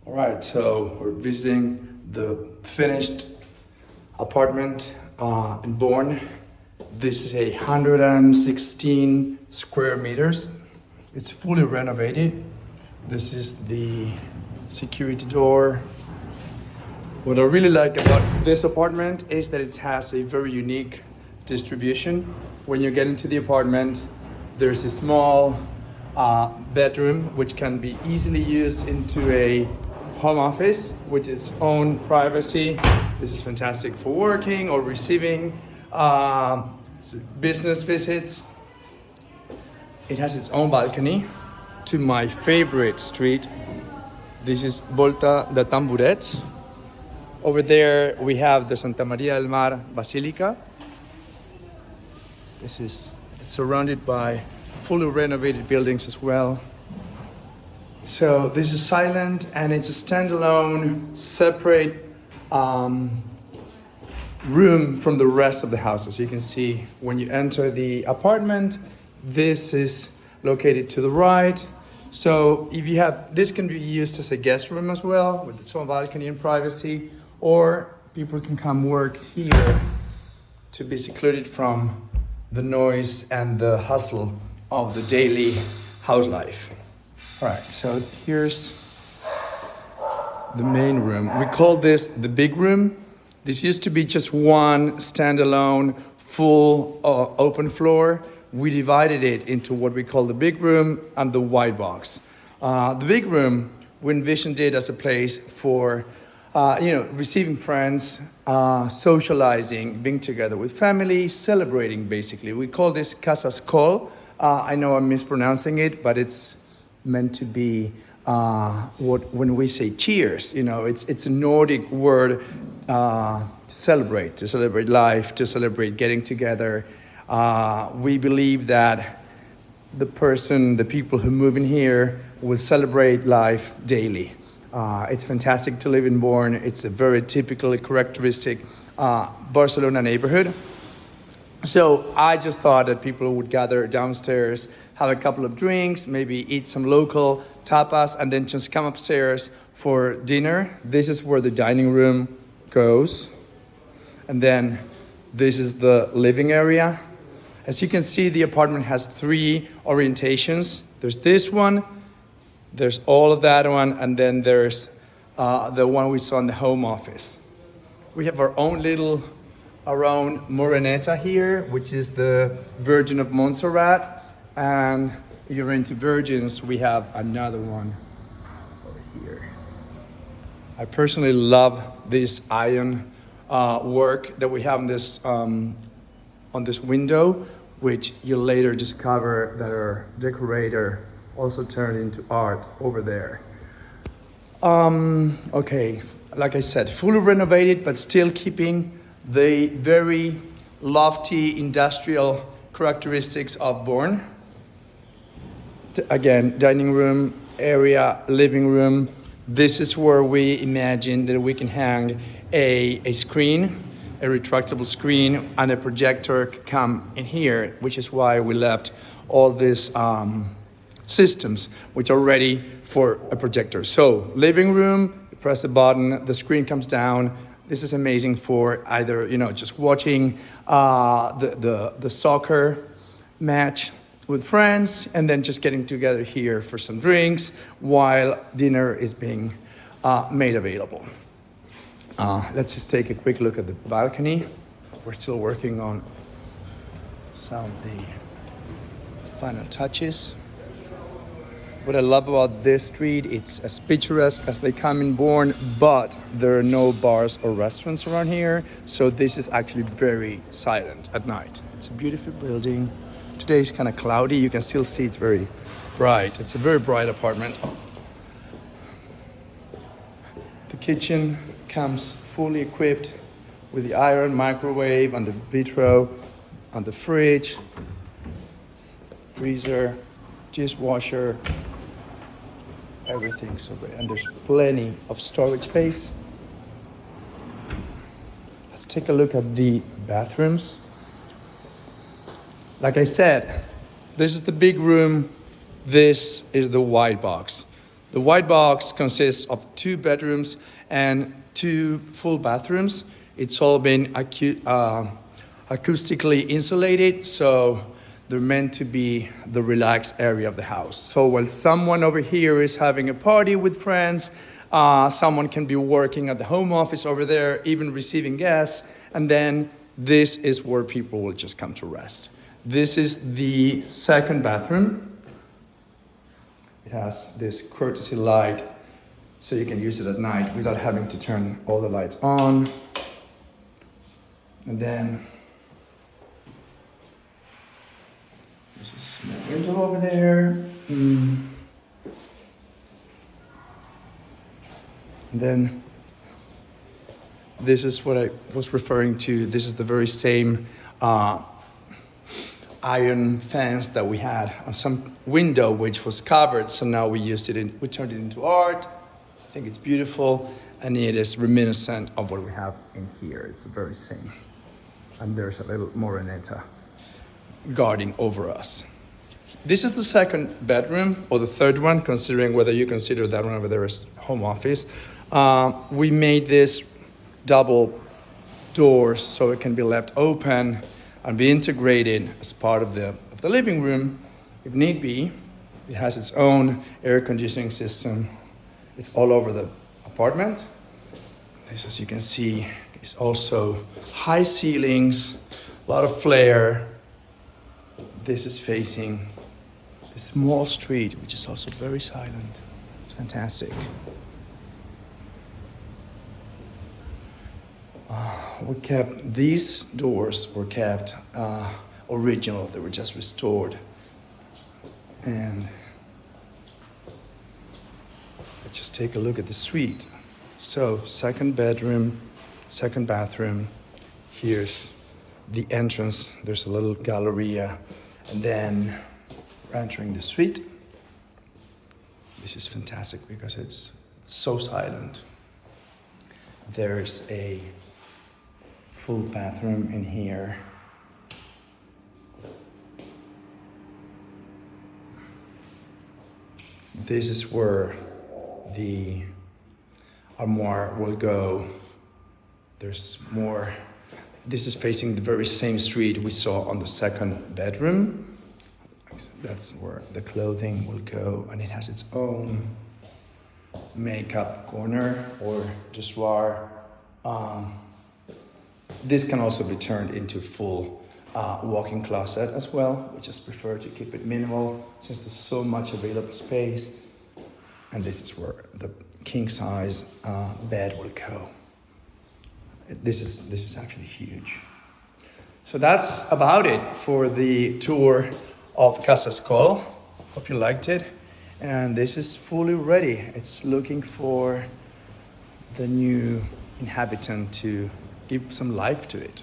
All right, so we're visiting the finished apartment in Born. This is 116 square meters. It's fully renovated. This is the security door. What I really like about this apartment is that it has a very unique distribution. When you get into the apartment, there's a small bedroom which can be easily used into a home office with its own privacy. This is fantastic for working or receiving business visits. It has its own balcony to my favorite street. This is Volta da Tamburet. Over there we have the Santa Maria del Mar Basilica. It's surrounded by fully renovated buildings as well. So this is silent and it's a standalone, separate room from the rest of the house. As you can see, when you enter the apartment, this is located to the right. So if you have, this can be used as a guest room as well, with its own balcony and privacy, or people can come work here to be secluded from the noise and the hustle of the daily house life. All right, so here's the main room. We call this the big room. This used to be just one standalone, full open floor. We divided it into what we call the big room and the white box. The big room, we envisioned it as a place for receiving friends, socializing, being together with family, celebrating basically. We call this Casa Sköl. I know I'm mispronouncing it, but it's meant to be when we say cheers, it's a Nordic word to celebrate life, to celebrate getting together. We believe that the people who move in here will celebrate life daily. It's fantastic to live in Born. It's a very typical, characteristic Barcelona neighborhood. So I just thought that people would gather downstairs, have a couple of drinks, maybe eat some local tapas, and then just come upstairs for dinner. This is where the dining room goes. And then this is the living area. As you can see, the apartment has 3 orientations. There's this one, there's all of that one, and then there's the one we saw in the home office. We have our own Moreneta here, which is the Virgin of Montserrat. And if you're into virgins, we have another one over here. I personally love this iron work that we have on this window, which you'll later discover that our decorator also turned into art over there. Okay, like I said, fully renovated, but still keeping the very lofty industrial characteristics of Born. Again, dining room area, living room. This is where we imagine that we can hang a screen, a retractable screen, and a projector come in here, which is why we left all these systems which are ready for a projector. So living room, you press a button, the screen comes down. This is amazing for either just watching the soccer match with friends, and then just getting together here for some drinks while dinner is being made available. Let's just take a quick look at the balcony. We're still working on some of the final touches. What I love about this street, it's as picturesque as they come in Born, but there are no bars or restaurants around here, so this is actually very silent at night. It's a beautiful building. Today is kind of cloudy. You can still see it's very bright. It's a very bright apartment. The kitchen comes fully equipped with the iron, microwave, and the vitro, and the fridge, freezer, dishwasher, everything. And there's plenty of storage space. Let's take a look at the bathrooms. Like I said, this is the big room. This is the white box. The white box consists of 2 bedrooms and 2 full bathrooms. It's all been acoustically insulated, so they're meant to be the relaxed area of the house. So while someone over here is having a party with friends, someone can be working at the home office over there, even receiving guests, and then this is where people will just come to rest. This is the second bathroom. It has this courtesy light, so you can use it at night without having to turn all the lights on. And then there's a small window over there. And then this is what I was referring to. This is the very same iron fence that we had on some window which was covered. So now we turned it into art. I think it's beautiful, and it is reminiscent of what we have in here. It's the very same. And there's a little Moreneta guarding over us. This is the second bedroom, or the third one, considering whether you consider that one over there as home office. We made this double doors so it can be left open and be integrated as part of the living room if need be. It has its own air conditioning system. It's all over the apartment. This, as you can see, is also high ceilings, a lot of flair. This is facing a small street, which is also very silent. It's fantastic. These doors were kept original. They were just restored. And let's just take a look at the suite. So, second bedroom, second bathroom. Here's the entrance. There's a little galleria. And then we're entering the suite. This is fantastic because it's so silent. There's a full bathroom in here. This is where the armoire will go. There's more. This is facing the very same street we saw on the second bedroom. That's where the clothing will go, and it has its own makeup corner or dressoir. This can also be turned into full walk-in closet as well. We just prefer to keep it minimal since there's so much available space. And this is where the king-size bed will go. This is actually huge. So that's about it for the tour of Casa Sköl. Hope you liked it. And this is fully ready. It's looking for the new inhabitant to give some life to it.